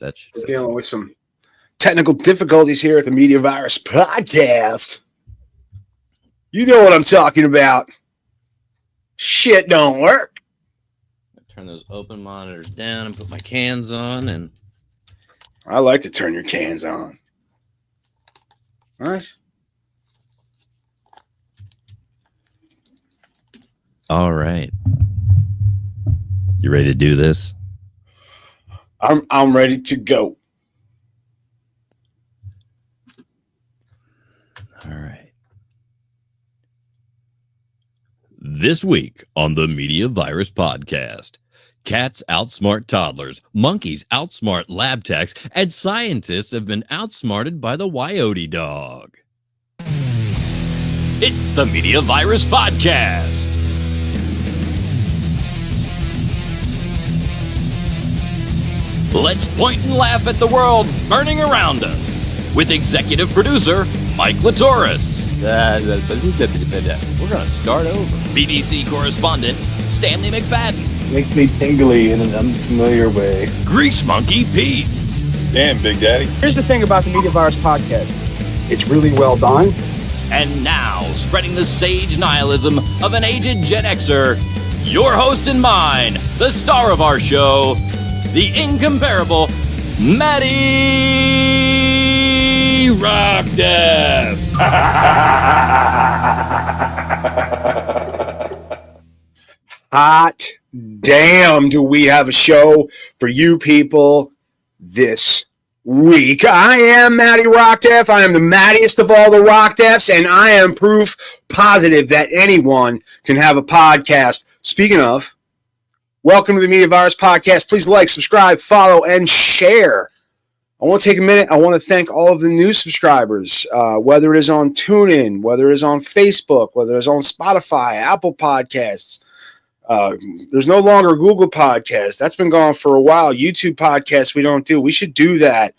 That should We're dealing with some technical difficulties here at the Media Virus Podcast. You know what I'm talking about. Shit don't work. turn those open monitors down and put my cans on. And I like to turn your cans on. Nice. All right. You ready to do this? I'm ready to go. All right. This week on the Media Virus Podcast, cats outsmart toddlers, monkeys outsmart lab techs, and scientists have been outsmarted by the Coyote dog. It's the Media Virus Podcast. Let's point and laugh at the world burning around us with executive producer Mike Litoris. We're going to start over. BBC correspondent Stanley McFadden. Makes me tingly in an unfamiliar way. Grease Monkey Pete. Damn, Big Daddy. Here's the thing about the Media Virus Podcast. It's really well done. And now, spreading the sage nihilism of an aged Gen Xer, your host and mine, the star of our show, the incomparable Maddie Rockdeath. Hot damn, do we have a show for you people this week. I am Maddie Rockdeath. I am the Maddiest of all the Rockdeaths, and I am proof positive that anyone can have a podcast. Speaking of, welcome to the Media Virus Podcast. Please like, subscribe, follow, and share. I want to take a minute. I want to thank all of the new subscribers, whether it is on TuneIn, whether it is on Facebook, whether it is on Spotify, Apple Podcasts. There's no longer Google Podcasts. That's been gone for a while. YouTube Podcasts we don't do. We should do that.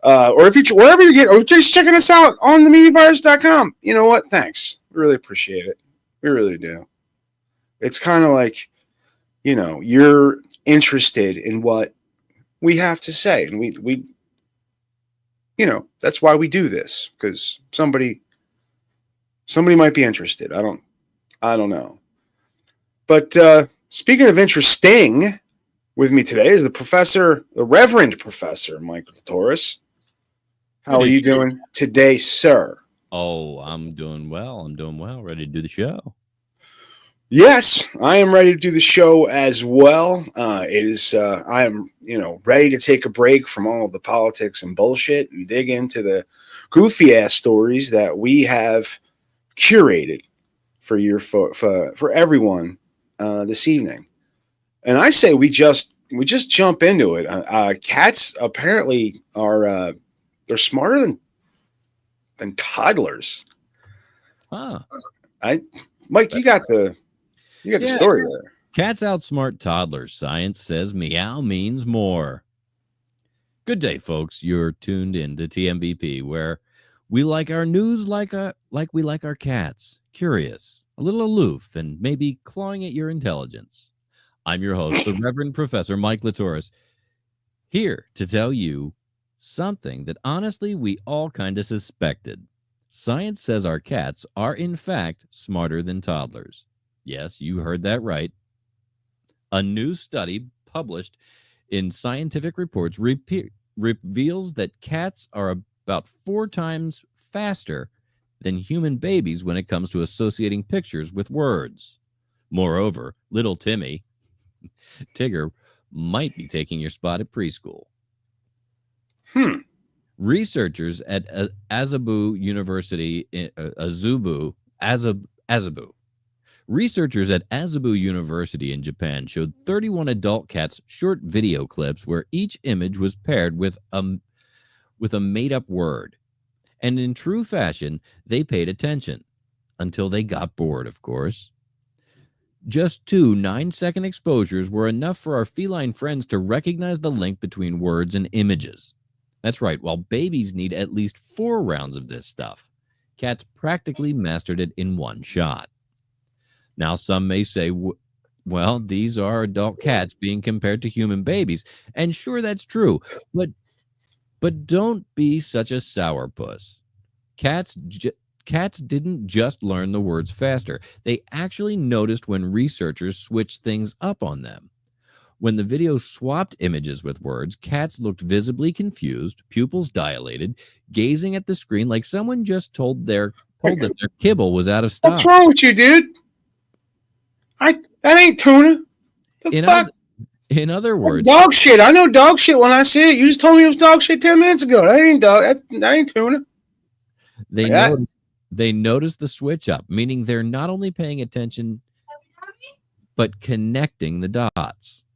Or if you wherever you get, or just checking us out on themediavirus.com. You know what? Thanks. We really appreciate it. We really do. It's kind of like, you know, you're interested in what we have to say, and we you know, that's why we do this, because somebody might be interested. I don't know. But speaking of interesting, with me today is the Reverend Professor Mike Litoris. How are you doing today, sir? Oh, I'm doing well. Ready to do the show. Yes, I am ready to do the show as well. I am, ready to take a break from all of the politics and bullshit and dig into the goofy ass stories that we have curated for everyone this evening. And I say we just jump into it. Cats apparently are they're smarter than toddlers. Huh. Mike, you got the story there. Cats outsmart toddlers. Science says meow means more. Good day, folks. You're tuned in to TMVP, where we like our news like we like our cats. Curious, a little aloof, and maybe clawing at your intelligence. I'm your host, the Reverend Professor Mike Litoris, here to tell you something that honestly we all kind of suspected. Science says our cats are in fact smarter than toddlers. Yes, you heard that right. A new study published in Scientific Reports reveals that cats are about 4 times faster than human babies when it comes to associating pictures with words. Moreover, little Timmy, Tigger, might be taking your spot at preschool. Researchers at Azabu University in Azabu. Researchers at Azabu University in Japan showed 31 adult cats short video clips where each image was paired with a made-up word. And in true fashion, they paid attention. Until they got bored, of course. Just 2 9-second exposures were enough for our feline friends to recognize the link between words and images. That's right, while babies need at least 4 rounds of this stuff, cats practically mastered it in 1 shot. Now, some may say, well, these are adult cats being compared to human babies. And sure, that's true. But But don't be such a sourpuss. Cats didn't just learn the words faster. They actually noticed when researchers switched things up on them. When the video swapped images with words, cats looked visibly confused, pupils dilated, gazing at the screen like someone just told them their kibble was out of stock. What's wrong with you, dude? That ain't tuna. The fuck? In other words, that's dog shit. I know dog shit when I see it. You just told me it was dog shit 10 minutes ago. That ain't dog. That ain't tuna. They noticed the switch up, meaning they're not only paying attention, but connecting the dots.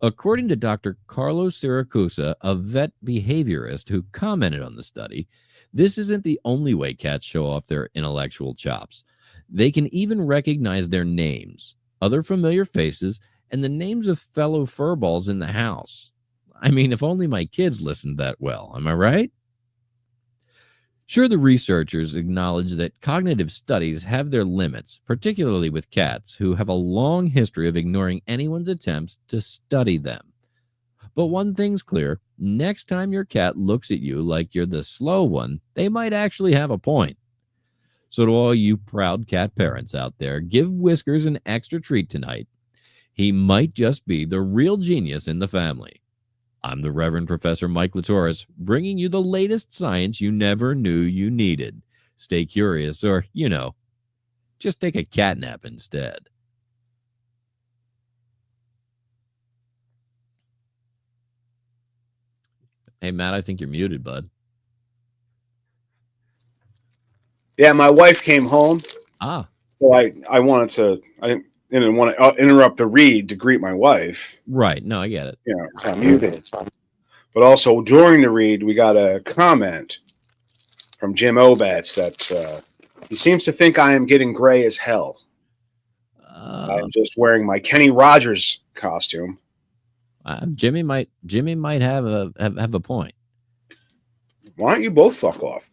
According to Dr. Carlos Siracusa, a vet behaviorist who commented on the study, this isn't the only way cats show off their intellectual chops. They can even recognize their names, other familiar faces, and the names of fellow furballs in the house. I mean, if only my kids listened that well, am I right? Sure, the researchers acknowledge that cognitive studies have their limits, particularly with cats who have a long history of ignoring anyone's attempts to study them. But one thing's clear, next time your cat looks at you like you're the slow one, they might actually have a point. So to all you proud cat parents out there, give Whiskers an extra treat tonight. He might just be the real genius in the family. I'm the Reverend Professor Mike Litoris, bringing you the latest science you never knew you needed. Stay curious, or, just take a cat nap instead. Hey, Matt, I think you're muted, bud. Yeah, my wife came home. So I wanted to... I didn't want to interrupt the read to greet my wife. Right. No, I get it. Yeah, so I muted. But also during the read, we got a comment from Jim Obats that he seems to think I am getting gray as hell. I'm just wearing my Kenny Rogers costume. Jimmy might have a point. Why don't you both fuck off?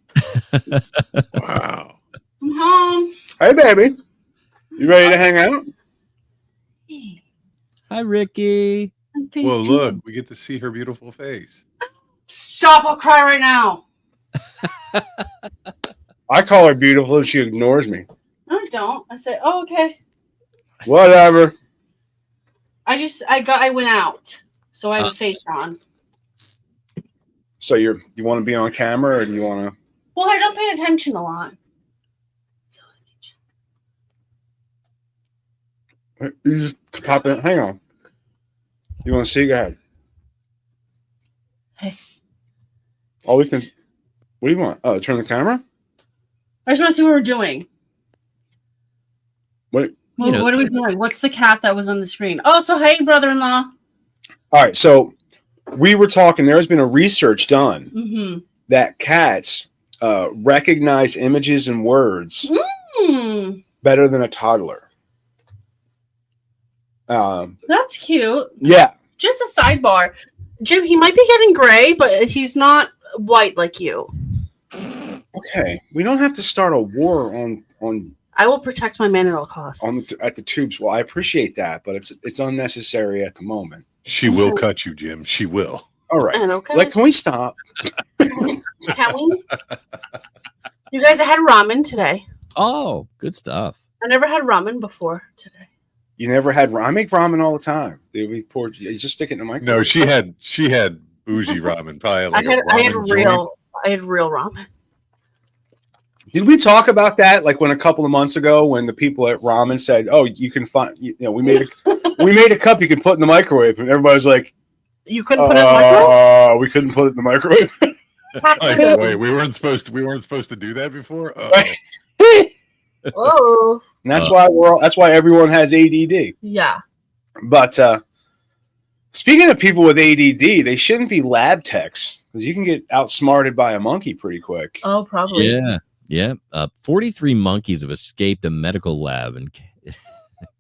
Wow. I'm home. Hey, baby. You ready to hang out? Hi, Ricky. Well, look, we get to see her beautiful face. Stop, I'll cry right now. I call her beautiful and she ignores me. No, I don't. I say, oh, okay. Whatever. I went out, so I have a face on. So you want to be on camera, or do you want to? Well, I don't pay attention a lot. You just pop in. Hang on. You want to see? Go ahead. Hey. Oh, we can. What do you want? Oh, turn the camera. I just want to see what we're doing. What? Well, what are we doing? What's the cat that was on the screen? Oh, so hey, brother-in-law. All right. So we were talking. There has been a research done that cats recognize images and words better than a toddler. That's cute. Yeah. Just a sidebar. Jim, he might be getting gray, but he's not white like you. Okay. We don't have to start a war on I will protect my man at all costs. at the tubes. Well, I appreciate that, but it's unnecessary at the moment. She will cut you, Jim. She will. All right. And okay. Like, can we stop? Can we? You guys, I had ramen today. Oh, good stuff. I never had ramen before today. You never had ramen? I make ramen all the time. You just stick it in the microwave. No, she had bougie ramen. Probably like I had real ramen. Did we talk about that? Like when a couple of months ago, when the people at ramen said, "Oh, you can find," we made a cup you could put in the microwave, and everybody was like, "You couldn't put it in the microwave." We couldn't put it in the microwave. Like, wait, we weren't supposed to do that before. Oh. And that's why everyone has ADD. Yeah. But speaking of people with ADD, they shouldn't be lab techs because you can get outsmarted by a monkey pretty quick. Oh, probably. Yeah. 43 monkeys have escaped a medical lab in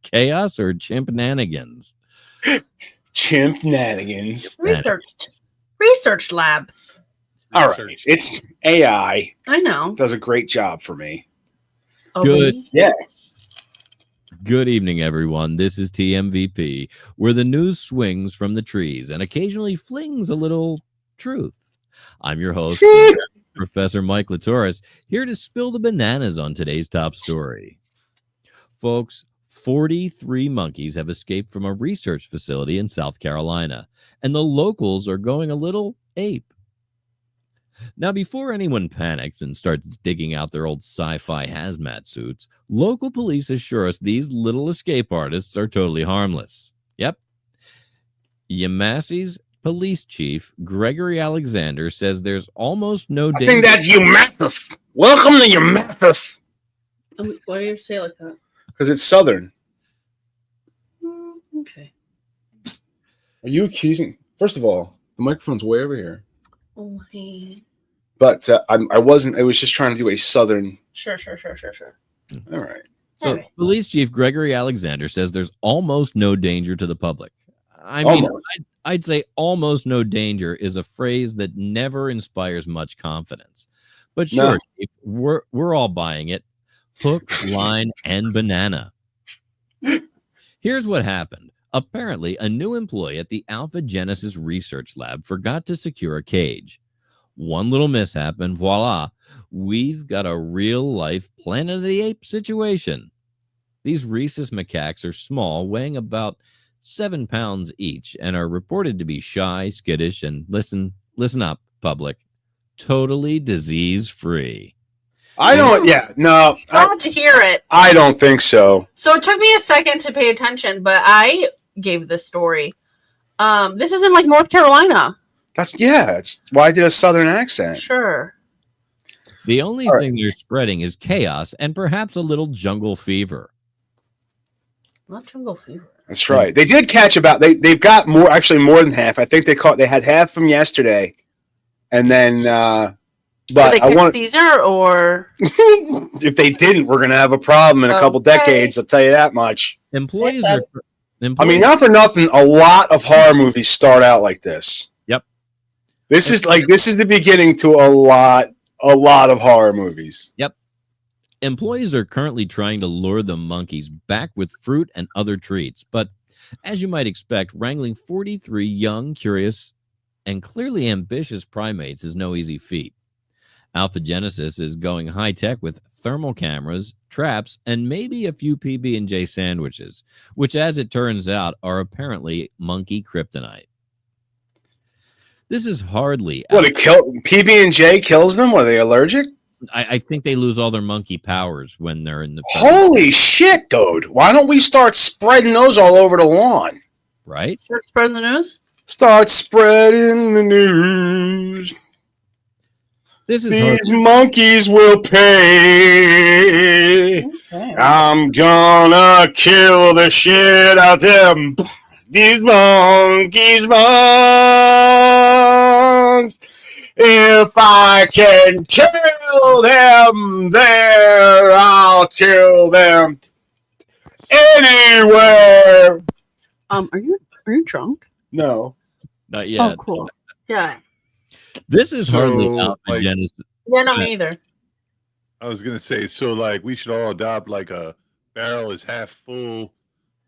chaos or chimpananigans. Chimpananigans. Research lab. All right. It's AI. I know. Does a great job for me. Oh, Good. Really? Yeah. Good evening, everyone. This is TMVP, where the news swings from the trees and occasionally flings a little truth. I'm your host, Professor Mike Litoris, here to spill the bananas on today's top story. Folks, 43 monkeys have escaped from a research facility in South Carolina, and the locals are going a little ape. Now, before anyone panics and starts digging out their old sci-fi hazmat suits, local police assure us these little escape artists are totally harmless. Yep. Yamase's police chief, Gregory Alexander, says there's almost no danger. I think that's Yamathus. Welcome to Yamathus. Why do you say it like that? Because it's Southern. Okay. Are you accusing? First of all, the microphone's way over here. Oh, hey. But I wasn't. I was just trying to do a Southern. Sure. All right. So, Alright. Police Chief Gregory Alexander says there's almost no danger to the public. I mean, I'd say almost no danger is a phrase that never inspires much confidence. But sure, No. Chief, we're all buying it. Hook, line, and banana. Here's what happened. Apparently, a new employee at the Alpha Genesis Research Lab forgot to secure a cage. One little mishap, and voila, we've got a real-life Planet of the Apes situation. These rhesus macaques are small, weighing about 7 pounds each, and are reported to be shy, skittish, and listen up, public, totally disease-free. I don't. Yeah. No. Glad to hear it. I don't think so. So it took me a second to pay attention, but I gave this story. This is in like North Carolina. It's why I did a Southern accent. Sure. The only All right. thing they're spreading is chaos and perhaps a little jungle fever. Not jungle fever. That's right. They did catch they've got more than half. I think they had half from yesterday, and then but Did they catch Caesar or if they didn't, we're gonna have a problem in a couple Okay. decades. I'll tell you that much. Employees Say are. I mean, not for nothing, a lot of horror movies start out like this. Yep. This is the beginning to a lot of horror movies. Employees are currently trying to lure the monkeys back with fruit and other treats, but as you might expect, wrangling 43 young, curious, and clearly ambitious primates is no easy feat. Alpha Genesis is going high-tech with thermal cameras, traps, and maybe a few PB&J sandwiches, which, as it turns out, are apparently monkey kryptonite. This is hardly... PB&J kills them? Are they allergic? I think they lose all their monkey powers when they're in the... Holy shit, dude. Why don't we start spreading those all over the lawn? Right? start spreading the news? Start spreading the news. This is These monkeys will pay. Okay. I'm gonna kill the shit out of them. These monkeys. If I can kill them there, I'll kill them anywhere. Are you drunk? No. Not yet. Oh, cool. Yeah. This is hardly So, Alpha like- Genesis. Yeah, not me either. I was gonna say, so like we should all adopt like a barrel is half full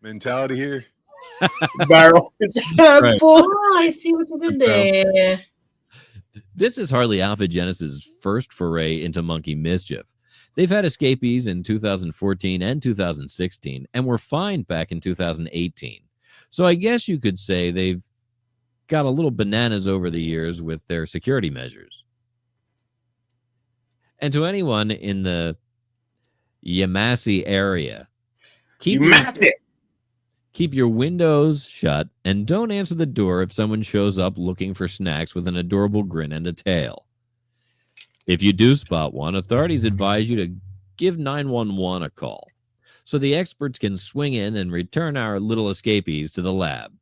mentality here. Barrel is Right. full. Oh, I see what you did there. This is hardly Alpha Genesis' first foray into monkey mischief. They've had escapees in 2014 and 2016 and were fined back in 2018. So I guess you could say they've got a little bananas over the years with their security measures. And to anyone in the Yamase area, keep your windows shut and don't answer the door if someone shows up looking for snacks with an adorable grin and a tail. If you do spot one, authorities advise you to give 911 a call so the experts can swing in and return our little escapees to the lab.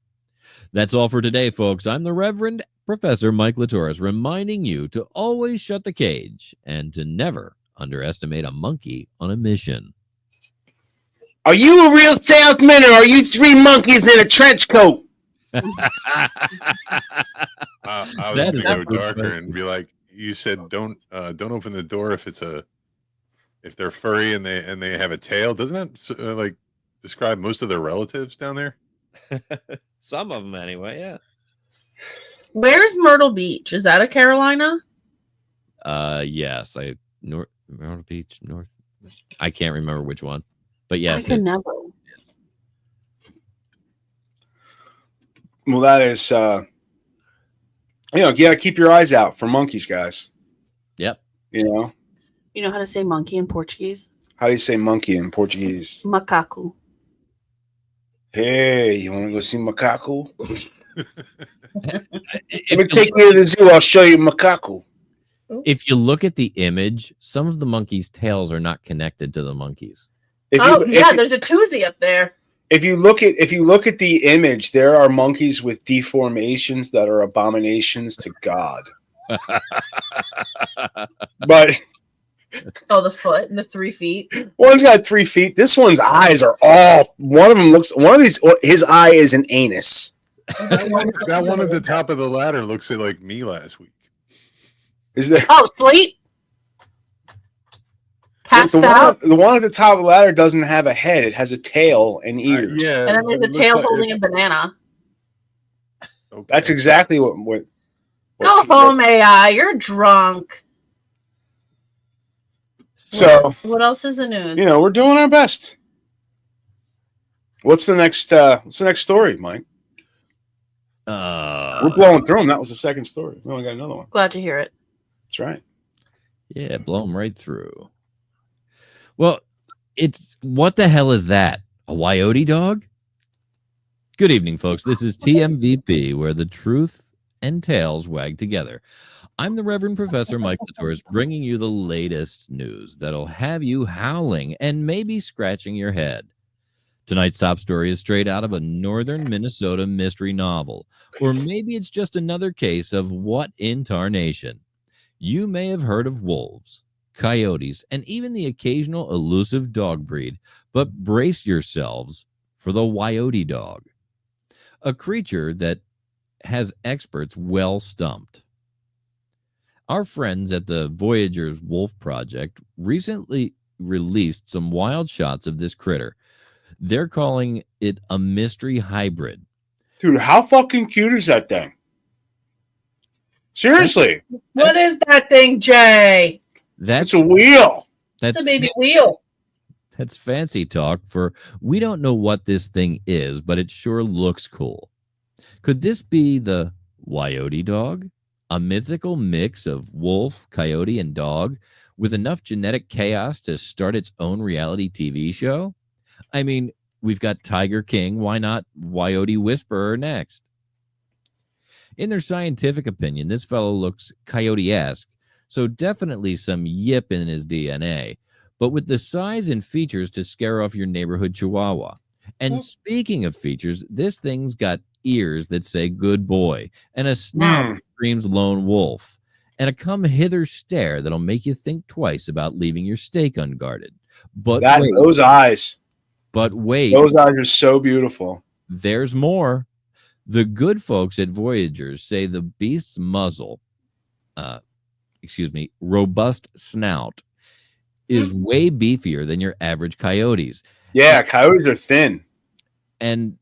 That's all for today, folks. I'm the Reverend Professor Mike Litoris, reminding you to always shut the cage and to never underestimate a monkey on a mission. Are you a real salesman, or are you three monkeys in a trench coat? I was That gonna is go a good darker question. and be like, you said don't open the door if they're furry and they have a tail. Doesn't that like describe most of their relatives down there? Some of them, anyway. Yeah. Where's Myrtle Beach? Is that a Carolina? Yes, Myrtle Beach, North. I can't remember which one, but yes, I can never. Well, that is, you gotta keep your eyes out for monkeys, guys. Yep. You know how to say monkey in Portuguese? How do you say monkey in Portuguese? Macaco. Hey, you want to go see macaco? Let me take you to the zoo. I'll show you macaco. If you look at the image, some of the monkeys' tails are not connected to the monkeys. There's a toozy up there. If you look at the image, there are monkeys with deformations that are abominations to God. But the foot and the 3 feet. One's got 3 feet. This one's eyes are all. One of these. His eye is an anus. That one at the top of the ladder looks like me last week. Is there? Oh, sleep. Passed out. The one at the top of the ladder doesn't have a head. It has a tail and ears. Yeah, and then there's a tail holding a banana. Okay. That's exactly what Go home, AI. You're drunk. So what else is the news? We're doing our best. What's the next story, Mike? We're blowing through them. That was the second story. We only got another one. Glad to hear it. That's right. Yeah, blow them right through. Well, what the hell is that? A Wyote dog? Good evening, folks. This is TMVP, where the truth and tales wag together. I'm the Reverend Professor Mike Litoris, bringing you the latest news that'll have you howling and maybe scratching your head. Tonight's top story is straight out of a northern Minnesota mystery novel, or maybe it's just another case of what in tarnation. You may have heard of wolves, coyotes, and even the occasional elusive dog breed, but brace yourselves for the Wyote dog, a creature that has experts well stumped. Our friends at the Voyagers Wolf Project recently released some wild shots of this critter. They're calling it a mystery hybrid. Dude, how fucking cute is that thing? Seriously. What is that thing, Jay? That's a wheel. That's a baby wheel. That's fancy talk for we don't know what this thing is, but it sure looks cool. Could this be the Wyote dog? A mythical mix of wolf, coyote, and dog with enough genetic chaos to start its own reality TV show? I mean, we've got Tiger King. Why not Wyote Whisperer next? In their scientific opinion, this fellow looks coyote-esque, so definitely some yip in his DNA, but with the size and features to scare off your neighborhood chihuahua. And speaking of features, this thing's got ears that say good boy, and a snout that screams lone wolf, and a come hither stare that'll make you think twice about leaving your steak unguarded. But those eyes. But wait. Those eyes are so beautiful. There's more. The good folks at Voyagers say the beast's muzzle, robust snout, is way beefier than your average coyote's. Yeah, coyotes are thin. And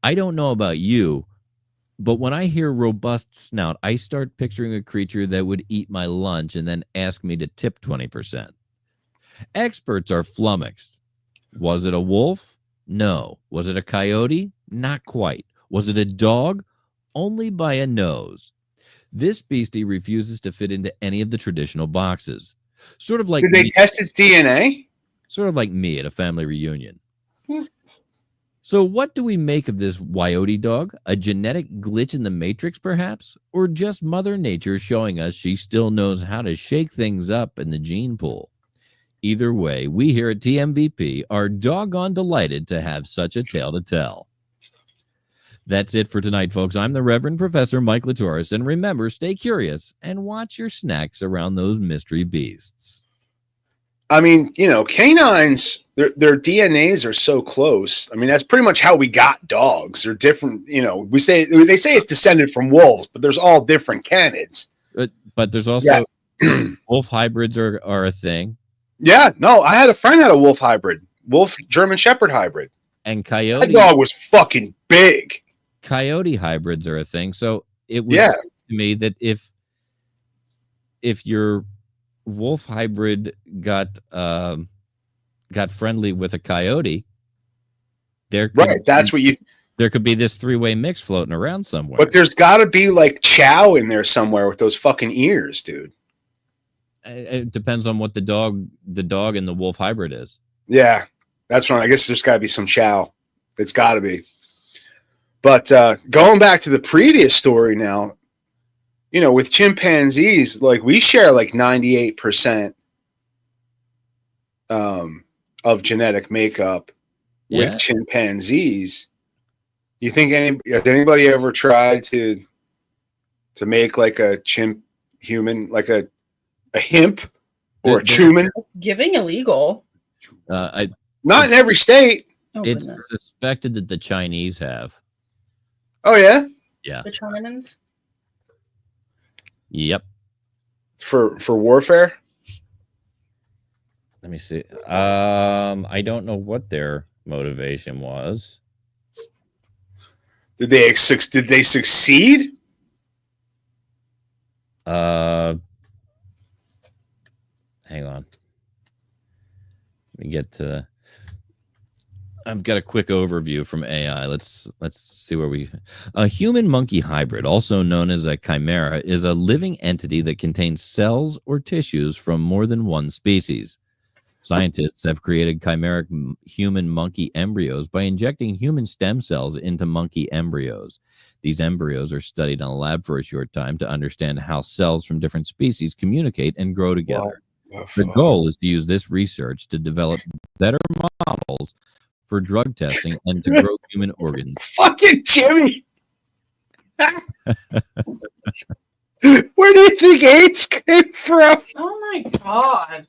I don't know about you, but when I hear robust snout, I start picturing a creature that would eat my lunch and then ask me to tip 20%. Experts are flummoxed. Was it a wolf? No. Was it a coyote? Not quite. Was it a dog? Only by a nose. This beastie refuses to fit into any of the traditional boxes. Sort of like Did they test its DNA? Sort of like me at a family reunion. So what do we make of this Wyote dog? A genetic glitch in the matrix, perhaps? Or just Mother Nature showing us she still knows how to shake things up in the gene pool? Either way, we here at TMVP are doggone delighted to have such a tale to tell. That's it for tonight, folks. I'm the Reverend Professor Mike Litoris, and remember, stay curious and watch your snacks around those mystery beasts. I mean, canines, their DNAs are so close. I mean, that's pretty much how we got dogs. They're different. They say it's descended from wolves, but there's all different canids. But there's also wolf hybrids are a thing. Yeah, no, I had a friend had a wolf hybrid, wolf German Shepherd hybrid. And coyote. That dog was fucking big. coyote hybrids are a thing. So it was Yeah. to me that if your wolf hybrid got friendly with a coyote, there could be this three-way mix floating around somewhere. But there's got to be like chow in there somewhere with those fucking ears, dude. It depends on what the dog and the wolf hybrid is. Yeah, that's right. I guess there's got to be some chow. It's got to be. But going back to the previous story now, you know, with chimpanzees, like we share like 98% of genetic makeup with chimpanzees. You think has anybody ever tried to make like a chimp human, like a himp or a chuman? Giving illegal. Not in every state. It's suspected that the Chinese have. Oh yeah? Yeah. The Chinans? Yep. For warfare? Let me see. I don't know what their motivation was. Did they succeed? Hang on. Let me get to. I've got a quick overview from AI. Let's see where a human monkey hybrid, also known as a chimera, is a living entity that contains cells or tissues from more than one species. Scientists have created chimeric human monkey embryos by injecting human stem cells into monkey embryos. These embryos are studied in a lab for a short time to understand how cells from different species communicate and grow together. Wow. The goal is to use this research to develop better models for drug testing and to grow human organs. Fucking Jimmy! Where do you think AIDS came from? Oh my god.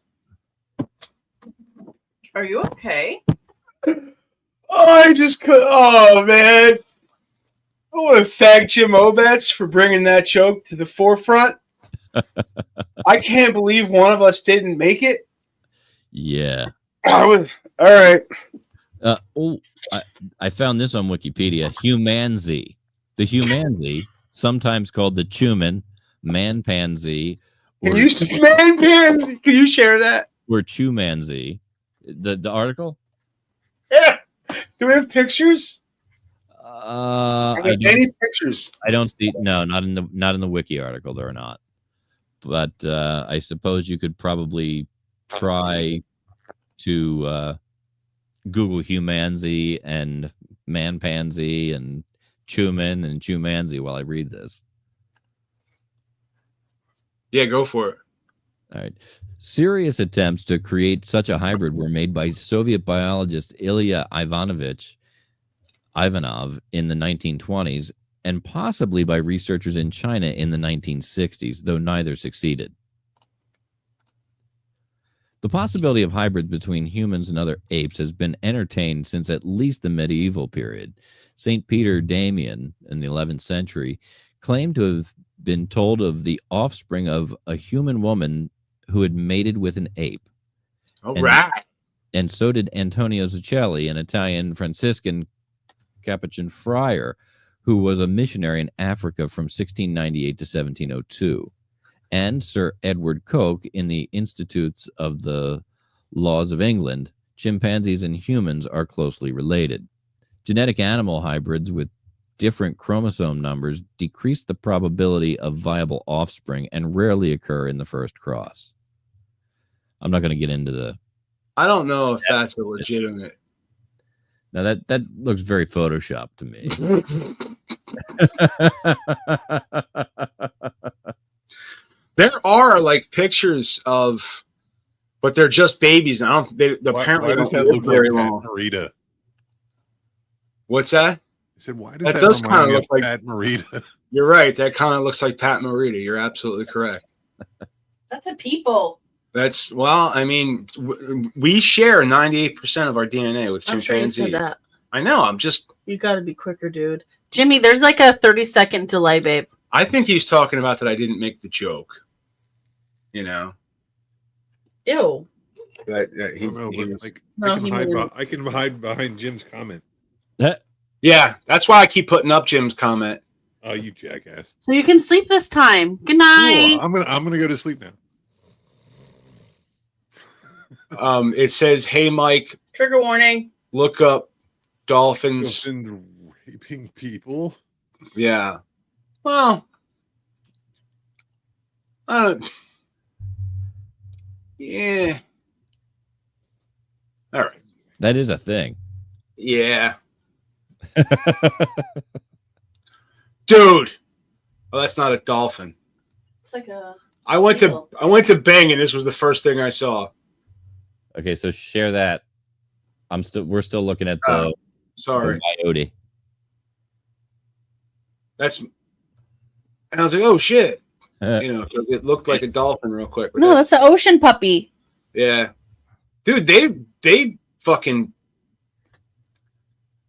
Are you okay? Oh, oh man. I want to thank Jim Obetz for bringing that joke to the forefront. I can't believe one of us didn't make it. Yeah. All right. I found this on Wikipedia. Humanzee. The humanzee, sometimes called the chuman, manpanzee, Can you share that? Or chumanzee. The article? Yeah. Do we have pictures? Any pictures? I don't see. No, not in the wiki article. There are not. But I suppose you could probably try to Google humanzee and manpanzee and chuman and chumanzee while I read this. Yeah, go for it. All right. Serious attempts to create such a hybrid were made by Soviet biologist Ilya Ivanov in the 1920s and possibly by researchers in China in the 1960s, though neither succeeded. The possibility of hybrids between humans and other apes has been entertained since at least the medieval period. St. Peter Damian in the 11th century claimed to have been told of the offspring of a human woman who had mated with an ape. Right. And so did Antonio Zucchelli, an Italian Franciscan Capuchin friar who was a missionary in Africa from 1698 to 1702. And Sir Edward Coke in the Institutes of the Laws of England. Chimpanzees and humans are closely related. Genetic animal hybrids with different chromosome numbers decrease the probability of viable offspring and rarely occur in the first cross. I'm not going to get into the... I don't know if that's a legitimate... Now that looks very Photoshopped to me. There are like pictures of, but they're just babies. I don't. Apparently why does don't that live look very like long. Pat Morita? What's that? I said, why does that does remind kind me of look like Pat Morita? You're right. That kind of looks like Pat Morita. You're absolutely correct. That's a people. That's well. I mean, we share 98% of our DNA with I'm sure you chimpanzees. said that. I know. I'm just. You got to be quicker, dude. Jimmy, there's like a 30-second delay, babe. I think he's talking about that I didn't make the joke. You know. Ew. That I don't know, but, like, No, I can hide behind Jim's comment. Yeah, Yeah, that's why I keep putting up Jim's comment. Oh, you jackass! So you can sleep this time. Good night. Cool. I'm gonna go to sleep now. It says, "Hey Mike, Trigger warning. look up dolphins." Dolphins raping people. Yeah. Well, yeah. All right. That is a thing. Yeah. Dude. Oh, that's not a dolphin. It's like a. I went to Bing and this was the first thing I saw. Okay, so share that. We're still looking at the Sorry. coyote. And I was like, oh shit. Because it looked like a dolphin real quick. But No, that's an ocean puppy. Yeah. Dude, they fucking.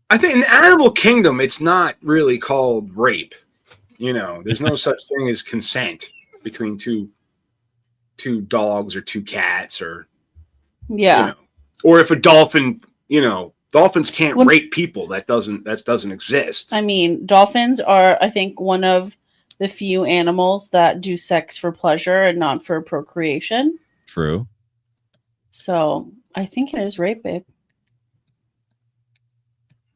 I think in the animal kingdom, it's not really called rape. There's no such thing as consent between two dogs or two cats or. Yeah. Or if a dolphin, dolphins can't rape people. That doesn't exist. I mean, dolphins are, I think, one of the few animals that do sex for pleasure and not for procreation. True. So I think it is rape, babe.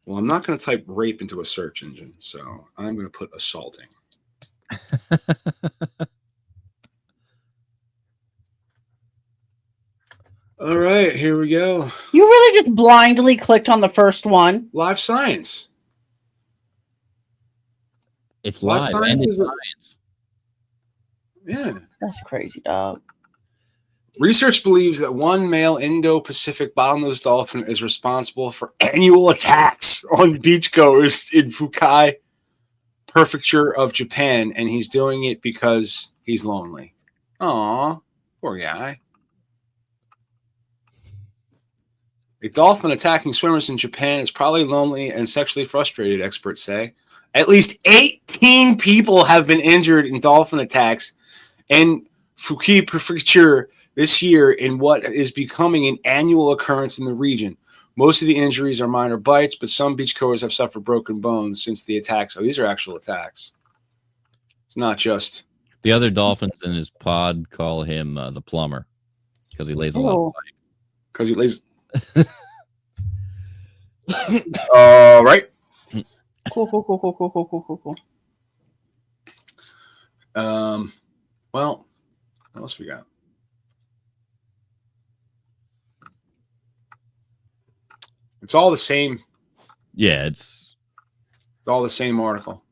Well, I'm not going to type rape into a search engine, so I'm going to put assaulting. All right, here we go. You really just blindly clicked on the first one. Live science. It's Live live and science it's is science. Yeah. That's crazy, dog. Research believes that one male Indo-Pacific bottlenose dolphin is responsible for annual attacks on beachgoers in Fukai Prefecture of Japan, and he's doing it because he's lonely. Aw, poor guy. A dolphin attacking swimmers in Japan is probably lonely and sexually frustrated, experts say. At least 18 people have been injured in dolphin attacks in Fukai Prefecture this year in what is becoming an annual occurrence in the region. Most of the injuries are minor bites, but some beachgoers have suffered broken bones since the attacks. Oh, these are actual attacks. It's not just... The other dolphins in his pod call him the plumber because he lays a lot of pipe. Because he lays... All right. Cool. Well, what else we got? It's all the same. Yeah, it's all the same article.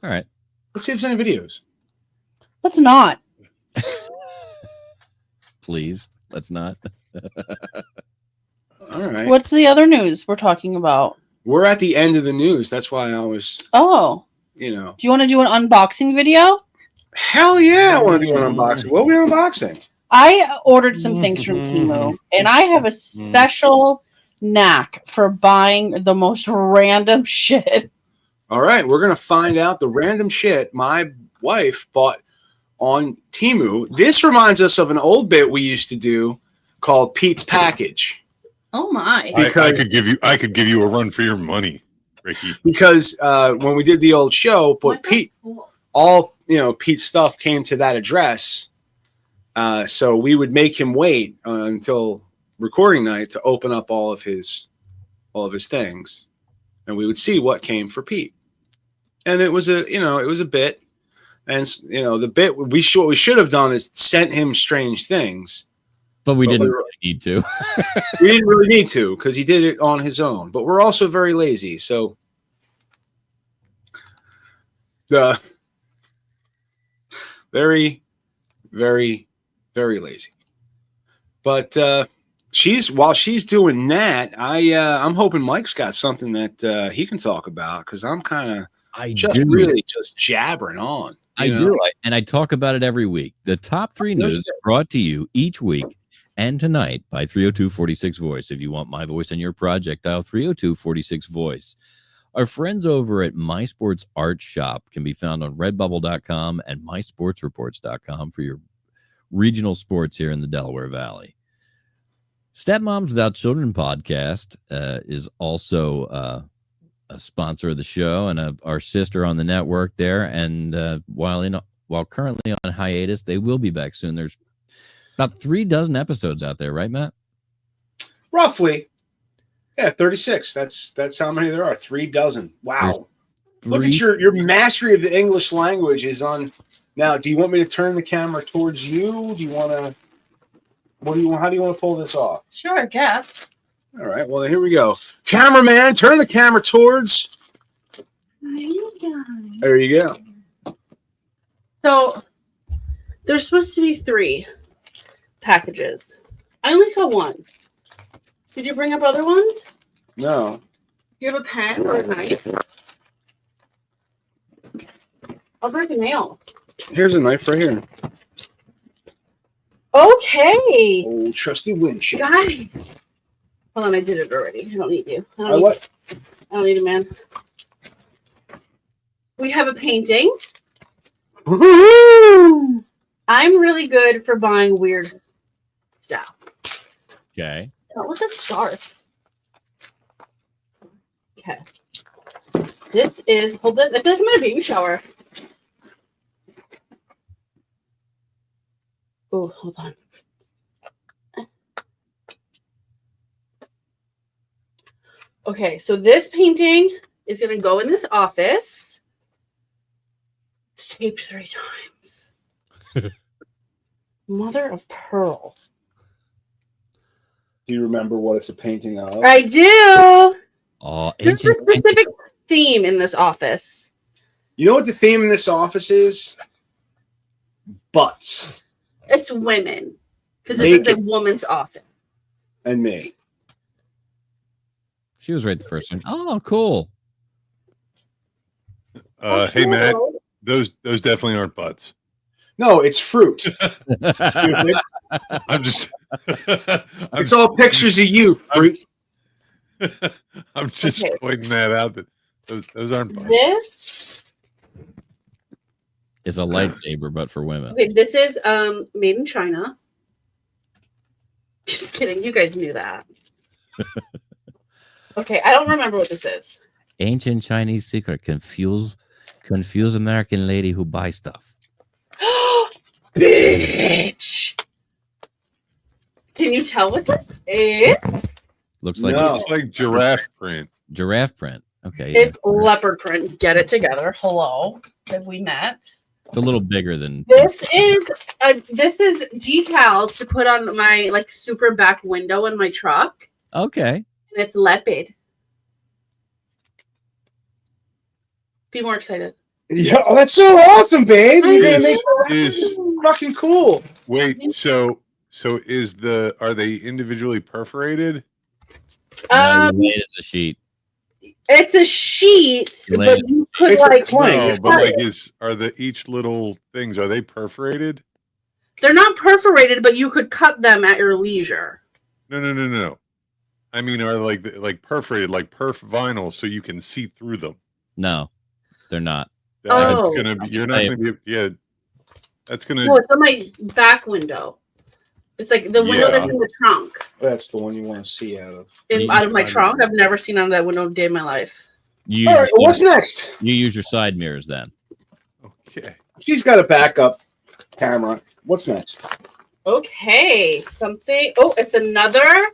All right. Let's see if there's any videos. Let's not. Please, let's not. All right. What's the other news we're talking about? We're at the end of the news. That's why I was, Oh. you know. Do you want to do an unboxing video? Hell yeah, I want to do an unboxing. What are we unboxing? I ordered some things from Temu, and I have a special knack for buying the most random shit. All right, we're going to find out the random shit my wife bought on Temu. This reminds us of an old bit we used to do called Pete's Package. Oh my. I could give you a run for your money, Ricky. Because when we did the old show, but Pete, all Pete's stuff came to that address. So we would make him wait until recording night to open up all of his things, and we would see what came for Pete. And it was a bit, and the bit we should have done is sent him strange things, but we didn't really need to. We didn't really need to because he did it on his own. But we're also very lazy, so very, very, very lazy. But while she's doing that, I'm hoping Mike's got something that he can talk about because I'm kind of really just jabbering on. I do, and I talk about it every week. The top 3 news brought to you each week and tonight by 302-46 Voice. If you want my voice in your project, dial 302-46 Voice. Our friends over at My Sports Art Shop can be found on redbubble.com and mysportsreports.com for your regional sports here in the Delaware Valley. Stepmoms Without Children podcast is also a sponsor of the show and our sister on the network there. And while currently on hiatus, they will be back soon. There's about 36 episodes out there, right, Matt? Roughly. Yeah, 36. That's how many there are. 36. Wow. Look at your mastery of the English language is on. Now, do you want me to turn the camera towards you? Do you want to? How do you want to pull this off? Sure, I guess. All right. Well, here we go. Cameraman, turn the camera towards. There you go. So there's supposed to be 3 packages. I only saw 1. Did you bring up other ones? No. Do you have a pen or a knife? I'll break the nail. Here's a knife right here. Okay. Old trusty windshield. Guys. Hold on, I did it already. I don't need you. I don't need a man. We have a painting. Woo-hoo! I'm really good for buying weird stuff. Okay. Oh, what's a start? Okay. This is, hold this. I feel like I'm in a baby shower. Oh, hold on. Okay, so this painting is going to go in this office. It's taped 3 times. Mother of pearl. Do you remember what it's a painting of? I do. Oh, There's a specific theme in this office. You know what the theme in this office is? Butts. It's women. Because this is a woman's office. And me. She was right the first time. Oh, cool. Hey, Matt, those definitely aren't butts. No, it's fruit. I'm just. It's all pictures of you, fruit. I'm just pointing that out that those aren't butts. This is a lightsaber, but for women. Okay, this is made in China. Just kidding. You guys knew that. Okay, I don't remember what this is. Ancient Chinese secret. Confuse American lady who buys stuff. Bitch. Can you tell what this is? Looks like Looks like giraffe print. Giraffe print. Okay. It's leopard print. Get it together. Hello. Have we met? It's a little bigger than This is decals to put on my super back window in my truck. Okay. And it's leopard. Be more excited. Yeah, oh, that's so awesome, babe. Is fucking cool. Wait, so are they individually perforated? No, you laid it's a sheet. It's a sheet, but you could are the each little things, are they perforated? They're not perforated, but you could cut them at your leisure. No. I mean, are like perforated, like perf vinyl, so you can see through them? No, they're not. That's gonna be. You're not gonna be. Yeah, that's gonna. No, it's on my back window. It's like the window that's in the trunk. That's the one you want to see out of. Out of my trunk. I've never seen out of that window a day in my life. All right, what's next? You use your side mirrors then. Okay. She's got a backup camera. What's next? Okay, something. Oh, it's another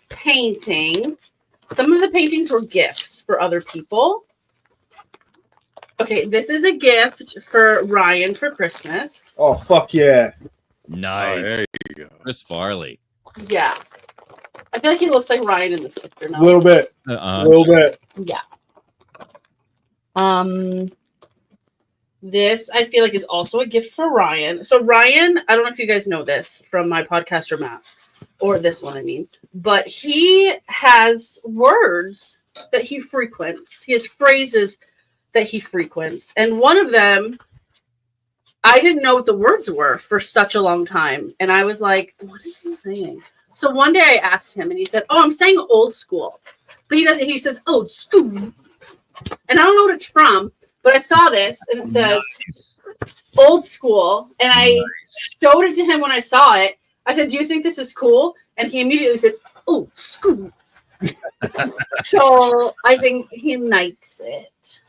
painting. Some of the paintings were gifts for other people. Okay, this is a gift for Ryan for Christmas. Oh, fuck yeah. Nice. Oh, there you go. Chris Farley. Yeah. I feel like he looks like Ryan in this picture now. A little bit. A little bit. Yeah. This I feel like is also a gift for Ryan. So Ryan, I don't know if you guys know this from my podcast or Matt's, or this one, I mean, but he has words that he frequents. He has phrases that he frequents. And one of them, I didn't know what the words were for such a long time. And I was like, what is he saying? So one day I asked him and he said, oh, I'm saying old school. But he says old school. And I don't know what it's from, but I saw this and it says old school. And I showed it to him when I saw it. I said, do you think this is cool? And he immediately said, old school. So I think he likes it.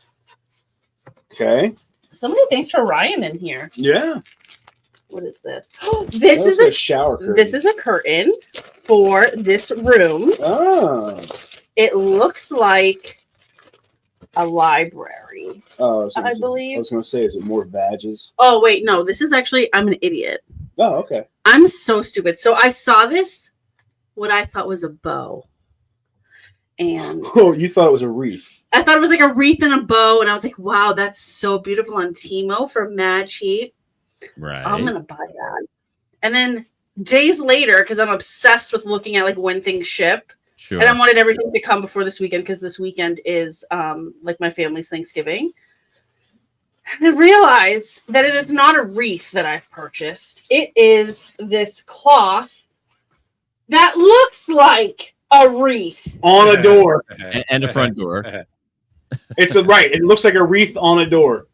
Okay. So many things for Ryan in here. Yeah. What is this? This is a shower curtain. This is a curtain for this room. Oh. It looks like a library. Oh, I believe. I was going to say, is it more badges? Oh wait, no. This is actually. I'm an idiot. Oh, okay. I'm so stupid. So I saw this, what I thought was a bow, and Oh, you thought it was a wreath. I thought it was like a wreath and a bow, and I was like, wow, that's so beautiful on Timo for mad cheap. Right. I'm gonna buy that. And then days later, because I'm obsessed with looking at like when things ship, Sure. and I wanted everything to come before this weekend because this weekend is like my family's Thanksgiving. And I realized that it is not a wreath that I've purchased. It is this cloth that looks like a wreath On a door. and a front door. It's right. It looks like a wreath on a door.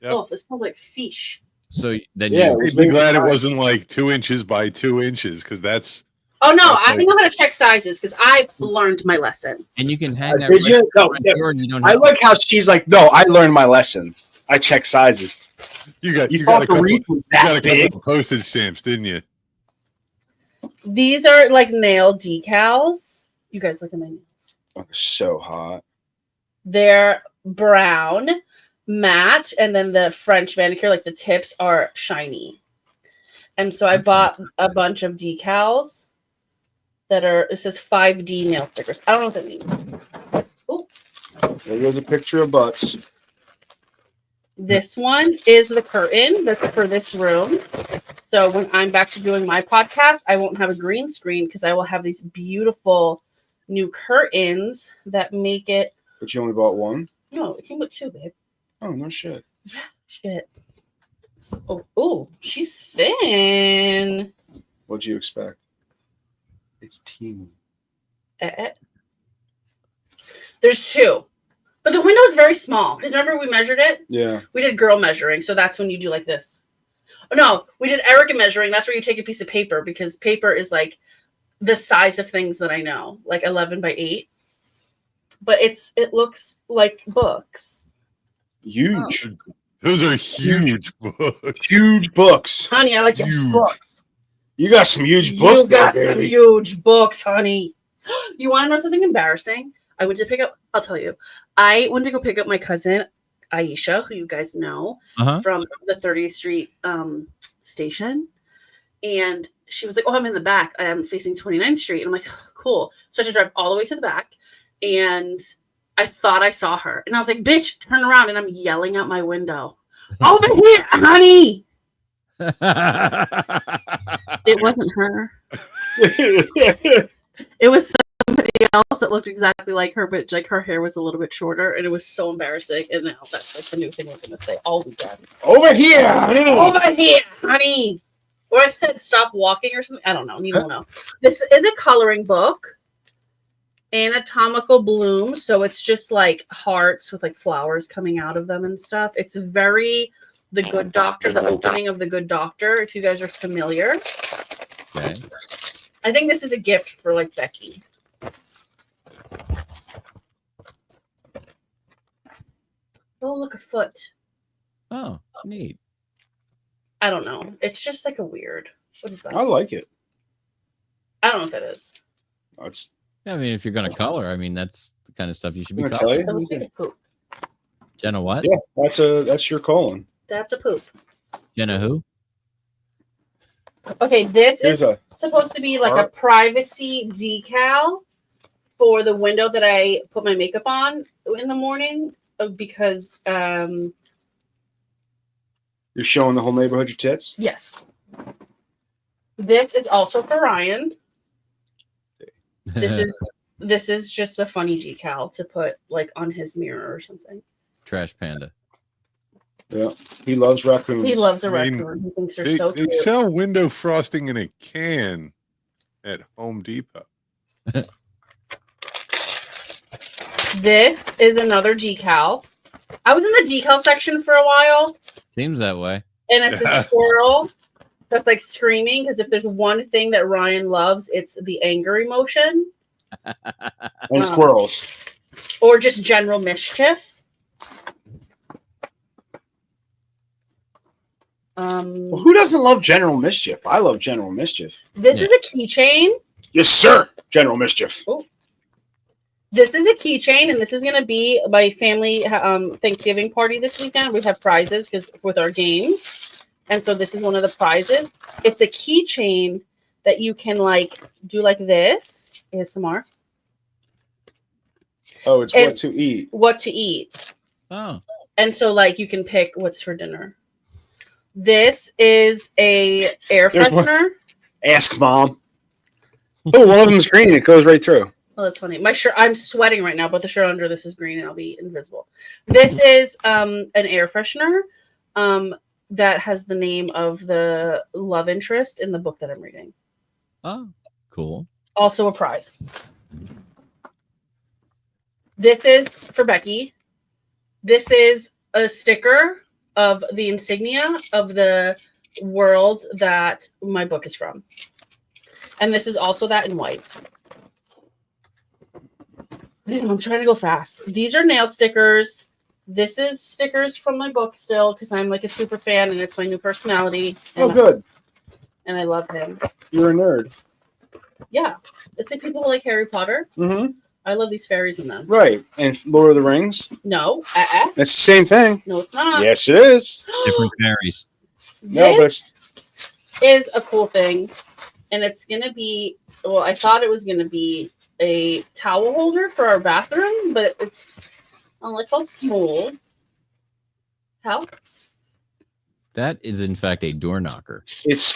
Yep. Oh, this smells like fish. So then Yeah, you I'd be glad it wasn't like 2 inches by 2 inches, because that's Oh no, That's I know how to check sizes because I've learned my lesson. and you can hang that. Did you? No, front yeah. door and you don't I have like how she's like, no, I learned my lesson. I check sizes. you got You you got thought a the couple, wreath was you got a that couple big? of postage stamps, didn't you? These are like nail decals. You guys look at my nails. Oh, they're so hot. They're brown, matte, and then the French manicure, like the tips, are shiny. And so I bought a bunch of decals that are, it says 5D nail stickers. I don't know what that means. Oh, There goes a picture of butts. this one is the curtain that's for this room. So when I'm back to doing my podcast, I won't have a green screen because I will have these beautiful new curtains that make it. But you only bought one? No, it came with two, babe. Oh, no shit. Shit. Oh, she's thin. What'd you expect? It's teeny. There's two. But the window is very small. Because remember we measured it? Yeah. We did girl measuring. So that's when you do like this. Oh, no, we did Erica measuring. That's where you take a piece of paper. Because paper is like the size of things that I know. Like 11 by 8. But it looks like books. Huge. Those are huge books. Huge books. Honey, I like your Huge. books. You got some huge books You got there, some baby. huge books, honey. You want to know something embarrassing? I went to pick up, I'll tell you. I went to go pick up my cousin, Aisha, who you guys know, from the 30th Street station. And she was like, oh, I'm in the back. I'm facing 29th Street. And I'm like, cool. So I had to drive all the way to the back. And I thought I saw her. And I was like, bitch, turn around. And I'm yelling out my window. Over here, honey. It wasn't her. It was somebody else that looked exactly like her, but like her hair was a little bit shorter, and it was so embarrassing. And now that's like the new thing we're gonna say all weekend. Over here, honey. Over here, honey. Or I said stop walking or something. I don't know. You don't know. This is a coloring book. Anatomical bloom, so it's just like hearts with like flowers coming out of them and stuff. It's very The Good Doctor, the opening of The Good Doctor, if you guys are familiar. Okay. I think this is a gift for like Becky. Oh, look, a foot. Oh, neat. I don't know. It's just like a weird. What is that? I like it. I don't know what that is. It's I mean, if you're going to color, I mean, that's the kind of stuff you should be I'm gonna coloring. tell It looks like a poop. Jenna what? yeah, that's your calling. That's a poop. Jenna who? Okay, this Here's is a supposed to be like a heart. privacy decal for the window that I put my makeup on in the morning because You're showing the whole neighborhood your tits. yes. This is also for Ryan. This is just a funny decal to put like on his mirror or something. Trash Panda. Yeah, he loves raccoons. He loves a I mean, raccoon. He thinks they're They, so they cute. sell window frosting in a can at Home Depot. This is another decal. I was in the decal section for a while, Seems that way. and it's a squirrel that's like screaming because if there's one thing that Ryan loves, it's the anger emotion. And squirrels. Or just general mischief. Well, who doesn't love General Mischief? I love General Mischief. This is a keychain. Yes, sir. General Mischief. Oh. This is a keychain, and this is going to be my family Thanksgiving party this weekend. We have prizes with our games, and so this is one of the prizes. It's a keychain that you can do like this. ASMR. Oh, it's what to eat. What to eat. Oh. And so you can pick what's for dinner. This is a air freshener. Ask Mom. Oh, one of them's green. It goes right through. Oh, that's funny. My shirt, I'm sweating right now, but the shirt under this is green and I'll be invisible. This is an air freshener that has the name of the love interest in the book that I'm reading. Oh, cool. Also a prize. This is for Becky. This is a sticker of the insignia of the world that my book is from. And this is also that in white. I'm trying to go fast. These are nail stickers. This is stickers from my book still because I'm a super fan and it's my new personality. Oh, good. And I love him. You're a nerd. Yeah. It's people who like Harry Potter. Mm-hmm. I love these fairies in them. Right. And Lord of the Rings. No. It's the same thing. No, it's not. Yes, it is. Different fairies. This is a cool thing. And it's going to be, well, I thought it was going to be a towel holder for our bathroom, but it's a small. How? That is, in fact, a door knocker.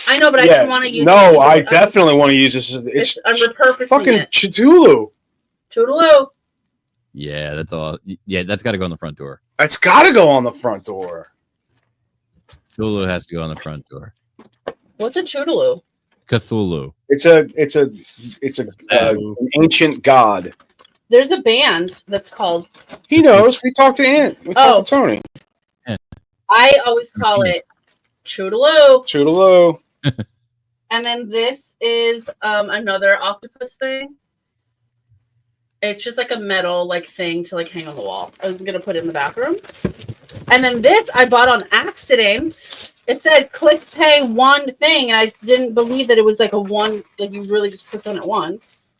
I know, but I didn't want to use it. No, I definitely want to use this. I'm repurposing fucking it. Cthulhu. Toodaloo. Yeah, that's all. Yeah, that's got to go on the front door. That's got to go on the front door. Cthulhu has to go on the front door. What's a Toodaloo? Cthulhu. It's an ancient god. There's a band that's called. He knows. We talked to Ant. We talked to Tony. I always call it Toodaloo. Toodaloo. And then this is another octopus thing. It's just a metal thing to hang on the wall. I'm gonna put it in the bathroom. And then this I bought on accident. It said click pay one thing, and I didn't believe that it was a one you really just click on it once.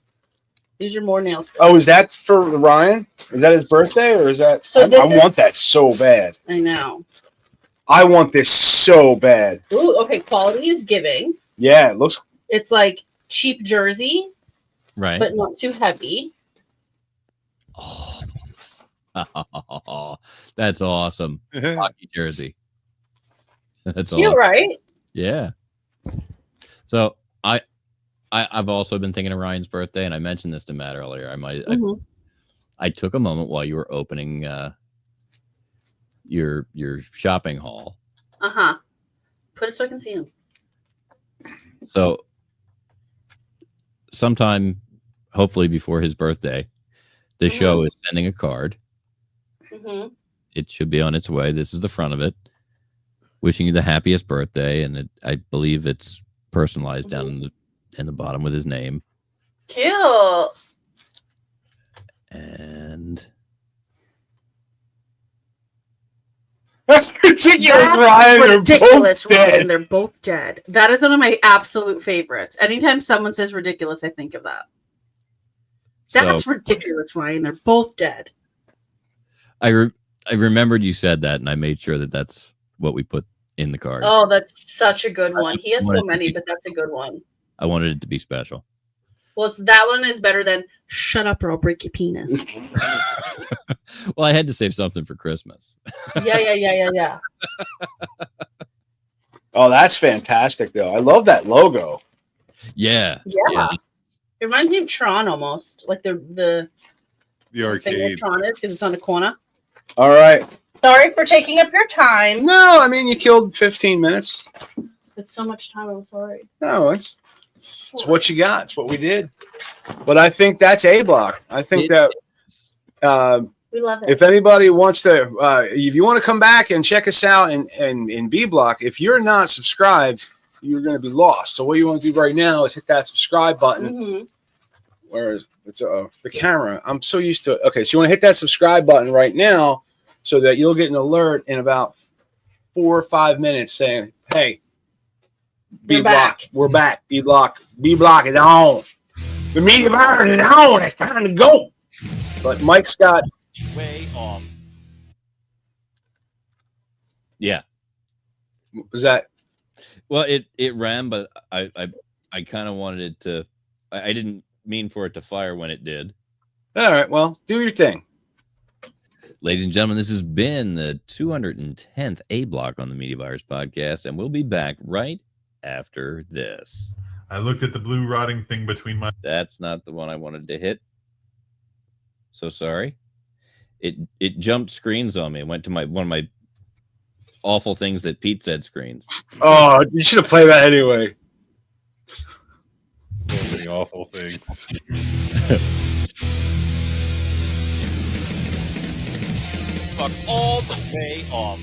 These are more nails. Oh, is that for Ryan? Is that his birthday, or is that? So I want that so bad. I know. I want this so bad. Ooh, okay. Quality is giving. Yeah, it looks. It's cheap jersey, right? But not too heavy. Oh, that's awesome. Hockey jersey. That's cute, awesome. Right? Yeah. So I've also been thinking of Ryan's birthday, and I mentioned this to Matt earlier. I took a moment while you were opening your shopping haul. Put it so I can see him. So sometime, hopefully before his birthday, the show is sending a card. It should be on its way. This is the front of it. Wishing you the happiest birthday, and I believe it's personalized down in the bottom with his name. Cute. And that's ridiculous, Ryan. Ridiculous, Ryan. They're both dead. That is one of my absolute favorites. Anytime someone says ridiculous, I think of that. That's ridiculous, Ryan. They're both dead. I remembered you said that, and I made sure that that's what we put in the card. Oh, that's such a good one. He has so many, but that's a good one. I wanted it to be special. Well, that one is better than "Shut up, or I'll break your penis." Well, I had to save something for Christmas. Yeah. Oh, that's fantastic, though. I love that logo. Yeah. It reminds me of Tron almost, like the arcade. Tron is because it's on the corner. All right. Sorry for taking up your time. No, I mean you killed 15 minutes. It's so much time. I'm sorry. No, it's what you got. It's what we did. But I think that's A block. I think that we love it. If anybody wants to, if you want to come back and check us out in B block, if you're not subscribed, you're going to be lost. So what you want to do right now is hit that subscribe button. Where is it's the camera? I'm so used to it. Okay, so you want to hit that subscribe button right now so that you'll get an alert in about 4 or 5 minutes saying, "Hey, We're back. We're back. B block is on. The media bird is on. It's time to go." But Mike's got way off. Yeah. Was that? Well, it ran, but I kind of wanted it to. I didn't mean for it to fire when it did. All right. Well, do your thing. Ladies and gentlemen, this has been the 210th A block on the Media Virus podcast, and we'll be back right after this. I looked at the blue rotting thing between my. That's not the one I wanted to hit. So sorry. It jumped screens on me. It went to one of my awful things that Pete said screens. Oh, you should have played that anyway. So many awful things. Fuck all the way off.